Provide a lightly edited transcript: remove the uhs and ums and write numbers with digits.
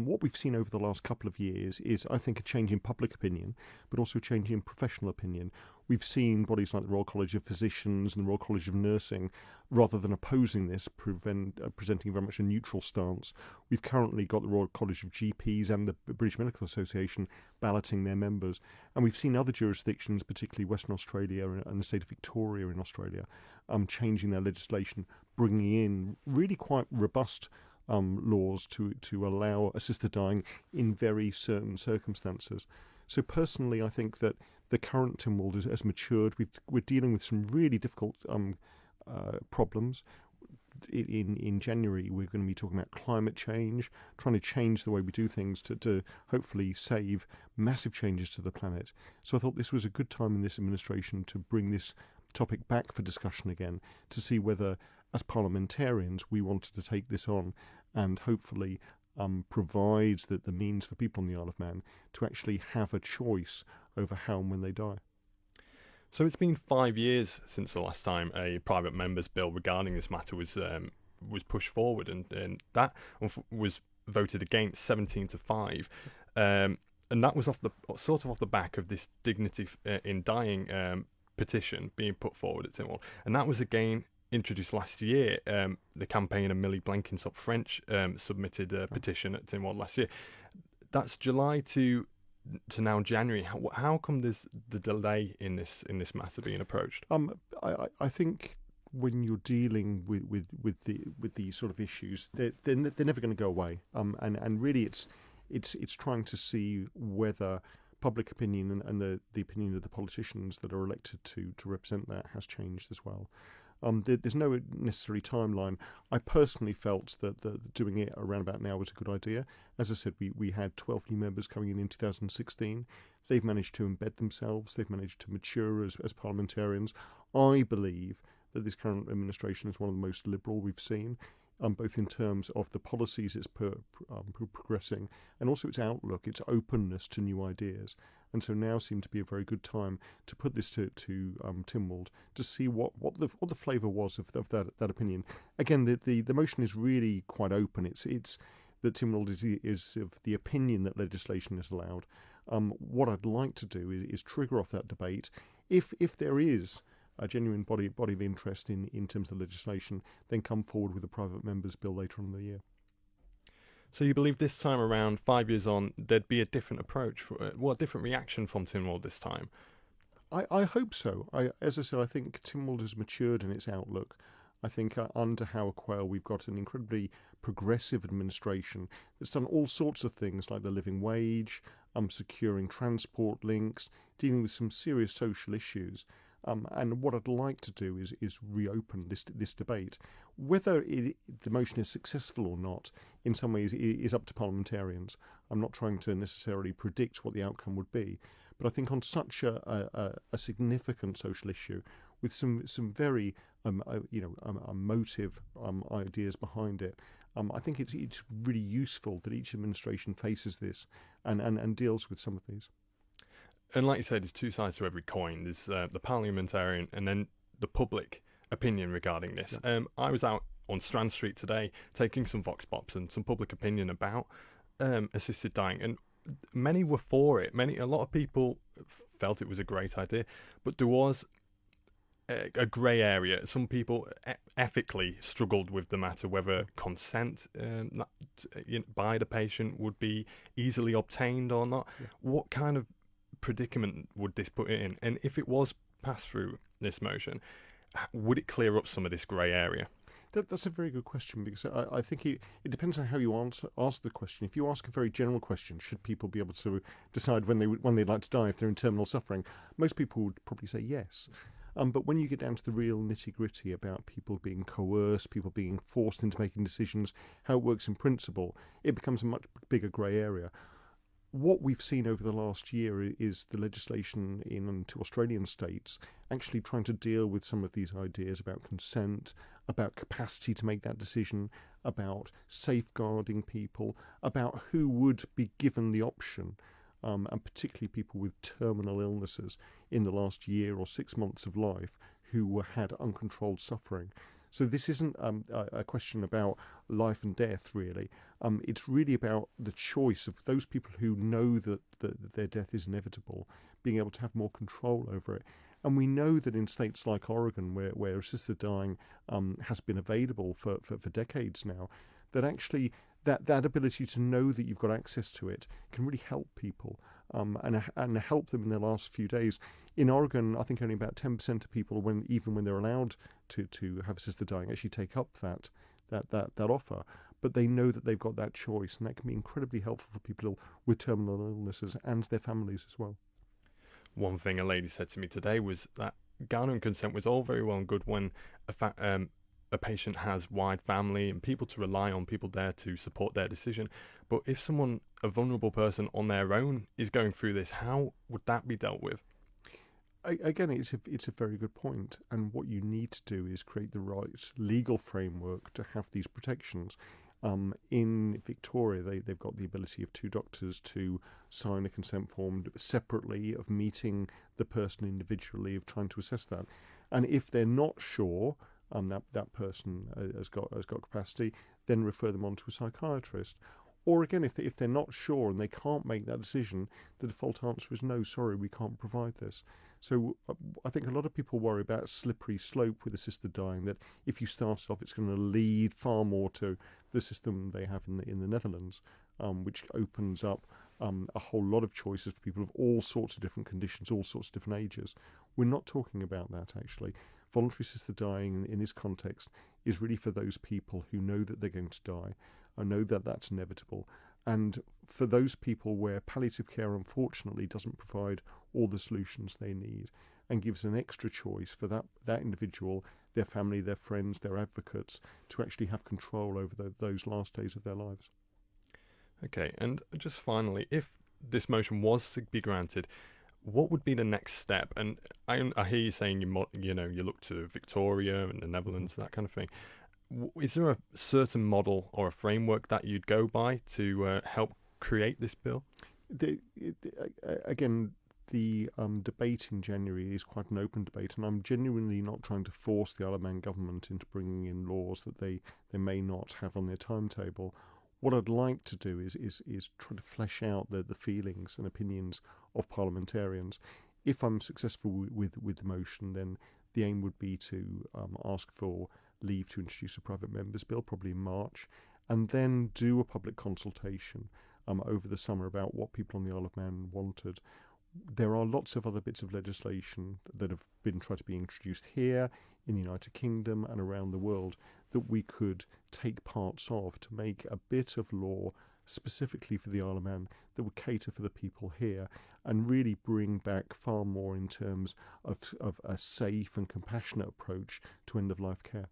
What we've seen over the last couple of years is, I think, a change in public opinion, but also a change in professional opinion. We've seen bodies like the Royal College of Physicians and the Royal College of Nursing, rather than opposing this, presenting very much a neutral stance. We've currently got the Royal College of GPs and the British Medical Association balloting their members. And we've seen other jurisdictions, particularly Western Australia and the state of Victoria in Australia, changing their legislation, bringing in really quite robust laws to allow assisted dying in very certain circumstances. So personally, I think that the current Tynwald has matured. We're dealing with some really difficult problems. In January, we're going to be talking about climate change, trying to change the way we do things to hopefully save massive changes to the planet. So I thought this was a good time in this administration to bring this topic back for discussion again, to see whether, as parliamentarians, we wanted to take this on and hopefully provides the means for people on the Isle of Man to actually have a choice over how and when they die. So it's been 5 years since the last time a private member's bill regarding this matter was pushed forward, and that was voted against 17-5, and that was off the back of this dignity in dying petition being put forward at Tynwald, and that was again introduced last year. The campaign of Millie Blenkinsop French submitted a petition at Tynwald last year. That's July to now January. How come there's the delay in this matter being approached? I think when you're dealing with these sort of issues, they're never going to go away. And really, it's trying to see whether public opinion and the opinion of the politicians that are elected to represent that has changed as well. There's no necessary timeline. I personally felt that doing it around about now was a good idea. As I said, we had 12 new members coming in 2016. They've managed to embed themselves. They've managed to mature as parliamentarians. I believe that this current administration is one of the most liberal we've seen, both in terms of the policies it's progressing and also its outlook, its openness to new ideas. And so now seemed to be a very good time to put this to Tynwald to see what the flavour was of that opinion. Again, the motion is really quite open. It's that Tynwald is of the opinion that legislation is allowed. What I'd like to do is trigger off that debate. If there is a genuine body of interest in terms of the legislation, then come forward with a private member's bill later on in the year. So you believe this time around, 5 years on, there'd be a different approach, a different reaction from Tynwald this time? I hope so. As I said, I think Tynwald has matured in its outlook. I think under Howard Quayle, we've got an incredibly progressive administration that's done all sorts of things like the living wage, securing transport links, dealing with some serious social issues. And what I'd like to do is reopen this debate. Whether the motion is successful or not, in some ways, is up to parliamentarians. I'm not trying to necessarily predict what the outcome would be, but I think on such a significant social issue, with some very emotive ideas behind it, I think it's really useful that each administration faces this and deals with some of these. And like you said, there's two sides to every coin. There's the parliamentarian and then the public opinion regarding this. Yeah. I was out on Strand Street today taking some vox pops and some public opinion about assisted dying, and many were for it. A lot of people felt it was a great idea, but there was a grey area. Some people ethically struggled with the matter, whether consent by the patient would be easily obtained or not. Yeah. What kind of predicament would this put it in? And if it was passed through this motion, would it clear up some of this grey area? That's a very good question, because I think it depends on how you ask the question. If you ask a very general question, should people be able to decide when they'd like to die if they're in terminal suffering, most people would probably say yes. But when you get down to the real nitty-gritty about people being coerced, people being forced into making decisions, how it works in principle, it becomes a much bigger grey area. What we've seen over the last year is the legislation in two Australian states actually trying to deal with some of these ideas about consent, about capacity to make that decision, about safeguarding people, about who would be given the option, and particularly people with terminal illnesses in the last year or 6 months of life who had uncontrolled suffering. So this isn't a question about life and death, really. It's really about the choice of those people who know that their death is inevitable, being able to have more control over it. And we know that in states like Oregon, where assisted dying has been available for decades now, that actually that ability to know that you've got access to it can really help people and help them in the last few days. In Oregon, I think only about 10% of people, even when they're allowed to have assisted dying, actually take up that offer. But they know that they've got that choice, and that can be incredibly helpful for people with terminal illnesses and their families as well. One thing a lady said to me today was that garnering consent was all very well and good when a patient has wide family and people to rely on, people there to support their decision. But if someone, a vulnerable person on their own, is going through this, how would that be dealt with? Again, it's a very good point, and what you need to do is create the right legal framework to have these protections. In Victoria, they've got the ability of two doctors to sign a consent form separately, of meeting the person individually, of trying to assess that. And if they're not sure that person has got capacity, then refer them on to a psychiatrist. Or again, if they're not sure and they can't make that decision, the default answer is no, sorry, we can't provide this. So I think a lot of people worry about a slippery slope with assisted dying, that if you start it off, it's going to lead far more to the system they have in the Netherlands, which opens up a whole lot of choices for people of all sorts of different conditions, all sorts of different ages. We're not talking about that, actually. Voluntary assisted dying in this context is really for those people who know that they're going to die, and know that that's inevitable. And for those people where palliative care, unfortunately, doesn't provide all the solutions they need, and gives an extra choice for that individual, their family, their friends, their advocates, to actually have control over those last days of their lives. Okay, and just finally, if this motion was to be granted, what would be the next step? And I hear you saying you look to Victoria and the Netherlands, that kind of thing. Is there a certain model or a framework that you'd go by to help create this bill? Again, the debate in January is quite an open debate, and I'm genuinely not trying to force the Isle of Man government into bringing in laws that they may not have on their timetable. What I'd like to do is try to flesh out the feelings and opinions of parliamentarians. If I'm successful with the motion, then the aim would be to ask for leave to introduce a private member's bill, probably in March, and then do a public consultation over the summer about what people on the Isle of Man wanted. There are lots of other bits of legislation that have been tried to be introduced here, in the United Kingdom and around the world, that we could take parts of to make a bit of law specifically for the Isle of Man that would cater for the people here, and really bring back far more in terms of a safe and compassionate approach to end-of-life care.